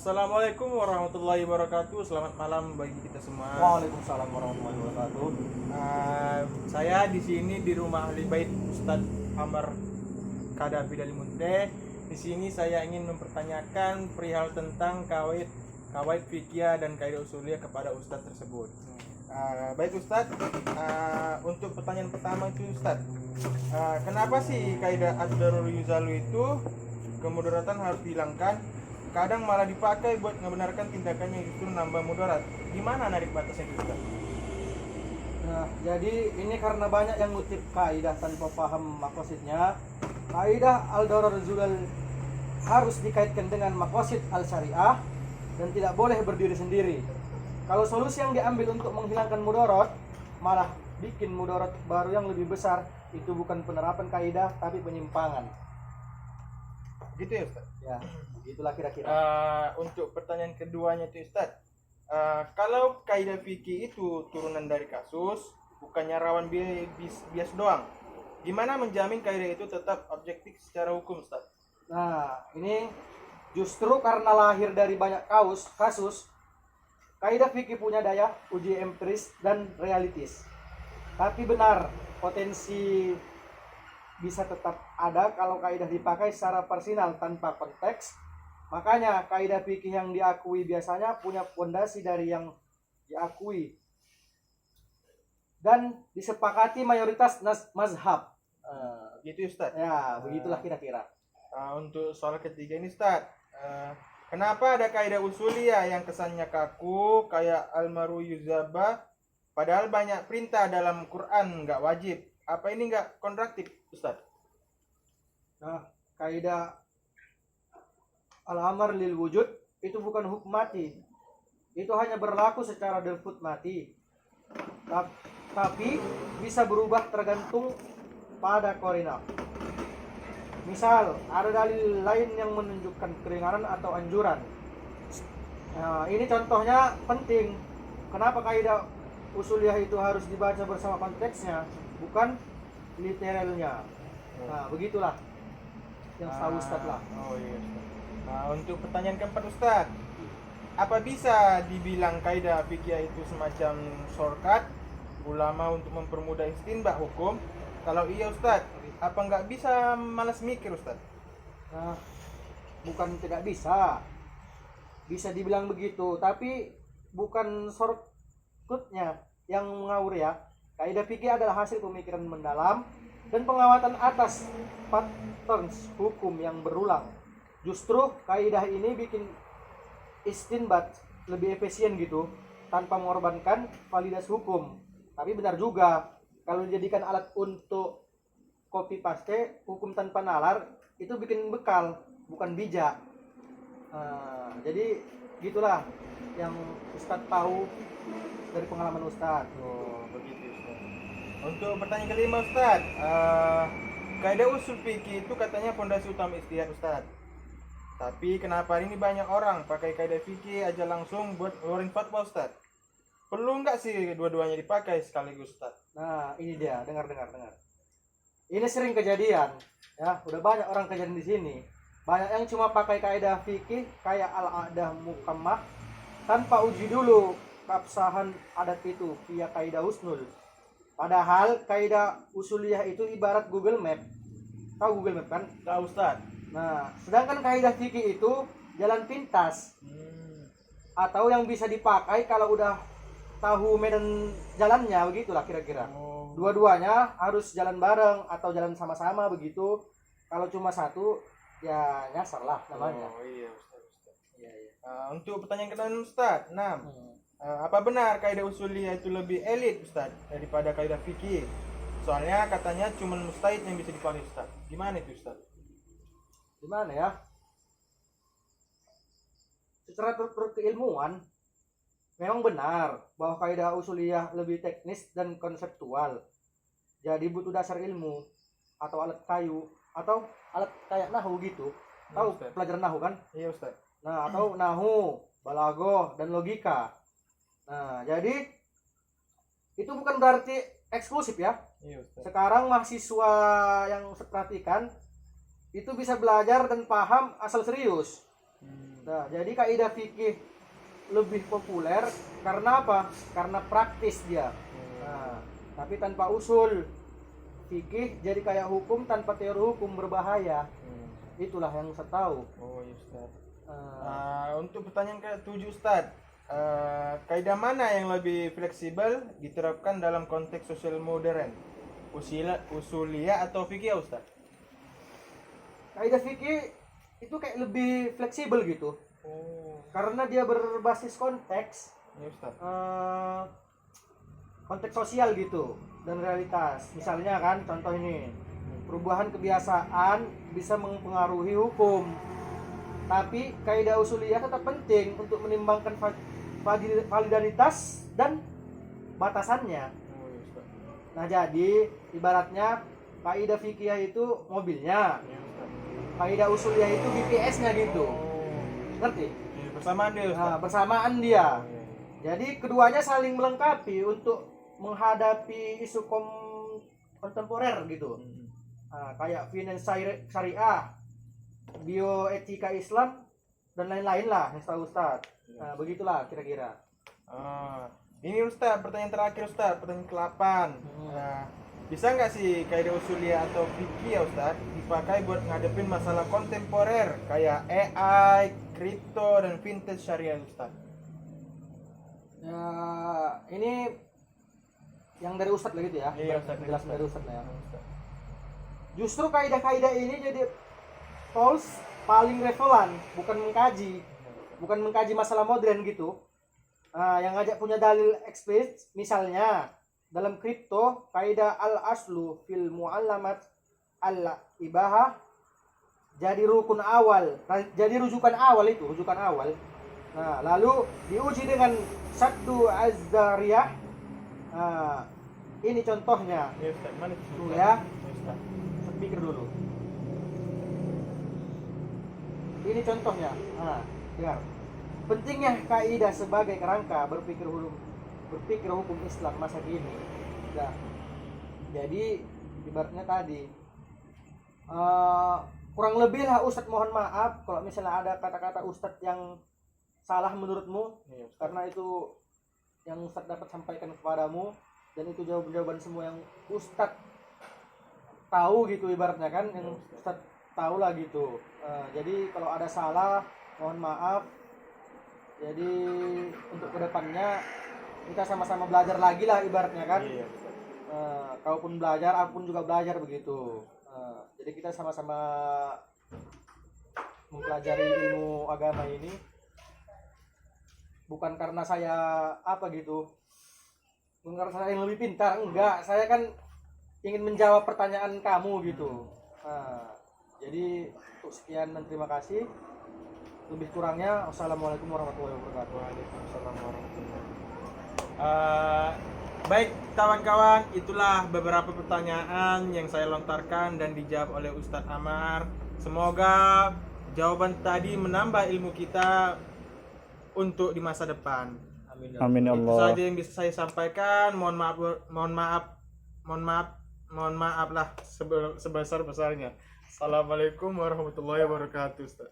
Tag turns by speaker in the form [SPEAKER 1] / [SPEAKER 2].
[SPEAKER 1] Assalamualaikum warahmatullahi wabarakatuh. Selamat malam bagi kita semua.
[SPEAKER 2] Waalaikumsalam warahmatullahi wabarakatuh.
[SPEAKER 1] Saya di sini di rumah ahli bait Ustadz Amar Kadafi Dalimunte. Di sini saya ingin mempertanyakan perihal tentang kawaid fikih dan kaidah usuliyah kepada Ustadz tersebut. Baik Ustadz, untuk pertanyaan pertama itu Ustadz, kenapa sih kaidah ad-darur yuzalu itu kemudaratan harus dihilangkan? Kadang malah dipakai buat membenarkan tindakannya justru nambah mudarat. Gimana narik batasnya itu Ustaz?
[SPEAKER 2] Nah, jadi ini karena banyak yang ngutip kaidah tanpa paham makosidnya. Kaidah al-darar zulal harus dikaitkan dengan makosid al-syariah dan tidak boleh berdiri sendiri. Kalau solusi yang diambil untuk menghilangkan mudarat malah bikin mudarat baru yang lebih besar, itu bukan penerapan kaidah tapi penyimpangan.
[SPEAKER 1] Gitu ya Ustaz?
[SPEAKER 2] Ya, begitulah kira-kira.
[SPEAKER 1] Untuk pertanyaan keduanya itu Ustaz, kalau kaidah fikih itu turunan dari kasus, bukannya rawan bias doang, gimana menjamin kaidah itu tetap objektif secara hukum Ustaz?
[SPEAKER 2] Nah, ini justru karena lahir dari banyak kasus, kaidah fikih punya daya uji empiris dan realitis. Tapi benar, potensi bisa tetap ada kalau kaidah dipakai secara parsial tanpa konteks. Makanya kaidah fikih yang diakui biasanya punya fondasi dari yang diakui dan disepakati mayoritas mazhab.
[SPEAKER 1] Gitu Ustaz?
[SPEAKER 2] Ya, begitulah kira-kira.
[SPEAKER 1] Untuk soal ketiga ini Ustaz, kenapa ada kaidah usuliyah yang kesannya kaku kayak almaru yuzaba, padahal banyak perintah dalam Quran nggak wajib? Apa ini nggak kontradiktif Ustaz?
[SPEAKER 2] Nah, kaidah al-amar lil wujud itu bukan hukum mati. Itu hanya berlaku secara default mati. Tapi bisa berubah tergantung pada korina. Misal, ada dalil lain yang menunjukkan keringanan atau anjuran. Nah, ini contohnya penting. Kenapa kaidah usuliyah itu harus dibaca bersama konteksnya, bukan literalnya. Nah, begitulah yang tahu Ustaz lah.
[SPEAKER 1] Oh iya Ustaz. Untuk pertanyaan keempat Ustaz, apa bisa dibilang kaidah fikih itu semacam shortcut ulama untuk mempermudah istinbat hukum? Kalau iya Ustaz, apa nggak bisa malas mikir Ustaz?
[SPEAKER 2] Nah, bukan tidak bisa. Bisa dibilang begitu, tapi bukan shortcutnya yang ngawur ya. Kaidah fikih adalah hasil pemikiran mendalam dan pengamatan atas patterns hukum yang berulang. Justru kaidah ini bikin istinbat lebih efisien gitu, tanpa mengorbankan validasi hukum. Tapi benar juga, kalau dijadikan alat untuk copy paste hukum tanpa nalar, itu bikin bekal, bukan bijak. Jadi gitulah yang Ustadz tahu dari pengalaman Ustadz.
[SPEAKER 1] Oh begitu Ustaz. Untuk pertanyaan kelima Ustaz, kaidah usul fikih itu katanya fondasi utama ijtihad Ustaz. Tapi kenapa ini banyak orang pakai kaidah fikih aja langsung buat ngeluarin fatwa Ustaz? Perlu nggak sih dua-duanya dipakai sekaligus Ustaz?
[SPEAKER 2] Nah, ini dia, dengar. Ini sering kejadian, ya. Udah banyak orang kejadian di sini. Banyak yang cuma pakai kaidah fikih kayak al-adah mukammah tanpa uji dulu keabsahan adat itu via kaidah usnul. Padahal kaidah usuliyah itu ibarat Google Map. Tahu Google Map kan?
[SPEAKER 1] Tahu Ustaz.
[SPEAKER 2] Nah, sedangkan kaidah fikih itu jalan pintas atau yang bisa dipakai kalau udah tahu medan jalannya, begitulah kira-kira. Dua-duanya harus jalan bareng atau jalan sama-sama begitu. Kalau cuma satu ya nyasar lah namanya.
[SPEAKER 1] Oh iya Ustaz.
[SPEAKER 2] Iya.
[SPEAKER 1] Untuk pertanyaan ke-6 Ustaz, 6. Apa benar kaidah usuliyah itu lebih elit Ustaz daripada kaidah fikih? Soalnya katanya cuma mustahid yang bisa dipakai Ustaz. Gimana itu Ustaz?
[SPEAKER 2] Gimana ya? Secara keilmuan memang benar bahwa kaidah usuliyah lebih teknis dan konseptual. Jadi butuh dasar ilmu atau alat kayu atau alat kayak nahu gitu. Tahu
[SPEAKER 1] Ustaz.
[SPEAKER 2] pelajaran nahu kan?
[SPEAKER 1] Iya Ustaz.
[SPEAKER 2] Nah, atau nahu, balaghah dan logika. Nah, jadi itu bukan berarti eksklusif ya.
[SPEAKER 1] Iya Ustaz.
[SPEAKER 2] Sekarang mahasiswa yang perhatikan itu bisa belajar dan paham asal serius. Nah, jadi kaidah fikih lebih populer karena apa? Karena praktis dia. Nah, tapi tanpa usul fikih jadi kayak hukum tanpa teori hukum berbahaya. Itulah yang saya tahu.
[SPEAKER 1] Oh iya Ustaz.
[SPEAKER 2] Ah,
[SPEAKER 1] Untuk pertanyaan ke-7 Ustaz, kaidah mana yang lebih fleksibel diterapkan dalam konteks sosial modern? Usuliyah atau fikih Ustaz?
[SPEAKER 2] kaidah fikih itu kayak lebih fleksibel gitu.
[SPEAKER 1] Oh,
[SPEAKER 2] Karena dia berbasis konteks,
[SPEAKER 1] iya Ustaz.
[SPEAKER 2] konteks sosial gitu dan realitas. Misalnya kan contoh ini, perubahan kebiasaan bisa mempengaruhi hukum, tapi kaidah usuliyah tetap penting untuk menimbangkan validaritas dan batasannya.
[SPEAKER 1] Oh iya Ustaz.
[SPEAKER 2] Nah, jadi ibaratnya kaidah fikih itu mobilnya,
[SPEAKER 1] Iya Ustaz.
[SPEAKER 2] kaidah usuliyah itu GPS-nya gitu.
[SPEAKER 1] Oh,
[SPEAKER 2] Ngerti?
[SPEAKER 1] iya, bersamaan dia Ustaz.
[SPEAKER 2] Nah, bersamaan dia.
[SPEAKER 1] Oh, iya, iya.
[SPEAKER 2] Jadi keduanya saling melengkapi untuk menghadapi isu kontemporer gitu. Nah, kayak finance syariah, bioetika Islam dan lain-lain lah yang tahu Ustaz. Nah, begitulah kira-kira.
[SPEAKER 1] Ini Ustaz, pertanyaan terakhir Ustaz, pertanyaan ke-8. Nah, bisa nggak sih kaidah usuliyah atau fikih ya Ustaz dipakai buat ngadepin masalah kontemporer kayak AI, kripto dan vintage syariah Ustaz?
[SPEAKER 2] Ya, ini yang dari Ustadz lah gitu ya.
[SPEAKER 1] Iya, Ustadz,
[SPEAKER 2] Penjelasan
[SPEAKER 1] Ustadz.
[SPEAKER 2] dari Ustadz lah ya.
[SPEAKER 1] Ustaz.
[SPEAKER 2] Justru kaidah-kaidah ini jadi tools paling relevan, bukan mengkaji masalah modern gitu. Nah, yang ngajak punya dalil eksplisit, misalnya dalam kripto kaidah al aslu fil mu'allamat al ibahah jadi rujukan awal itu. Nah, lalu diuji dengan satu az-zariyah. Nah, ini contohnya.
[SPEAKER 1] Iya Ustaz, mana itu?
[SPEAKER 2] Tuh ya.
[SPEAKER 1] Iya, Ustaz.
[SPEAKER 2] Pikir dulu. Ini contohnya. Nah, dengar. Pentingnya kaidah sebagai kerangka berpikir hukum Islam masa kini. Nah, jadi ibaratnya tadi kurang lebih lah Ustadz, mohon maaf kalau misalnya ada kata-kata Ustadz yang salah menurutmu,
[SPEAKER 1] Iya, Ustaz.
[SPEAKER 2] karena itu yang Ustadz dapat sampaikan kepadamu dan itu jawaban-jawaban semua yang Ustadz tahu gitu ibaratnya kan, yang Ustadz tahu lah gitu. Jadi kalau ada salah mohon maaf. Jadi untuk kedepannya kita sama-sama belajar lagi lah ibaratnya kan.
[SPEAKER 1] Iya, Ustaz.
[SPEAKER 2] Kau pun belajar, aku pun juga belajar begitu. Jadi kita sama-sama mempelajari ilmu agama ini bukan karena saya apa gitu, bukan karena saya yang lebih pintar, enggak. Saya kan ingin menjawab pertanyaan kamu gitu. Jadi untuk sekian dan terima kasih. Lebih kurangnya wassalamualaikum warahmatullahi wabarakatuh.
[SPEAKER 1] Waalaikumsalam warahmatullahi Baik kawan-kawan, itulah beberapa pertanyaan yang saya lontarkan dan dijawab oleh Ustadz Amar. Semoga jawaban tadi menambah ilmu kita untuk di masa depan. Amin.
[SPEAKER 3] Amin ya
[SPEAKER 1] Itu
[SPEAKER 3] Allah.
[SPEAKER 1] saja yang bisa saya sampaikan. Mohon maaf lah sebesar-besarnya. Assalamualaikum warahmatullahi wabarakatuh Ustaz.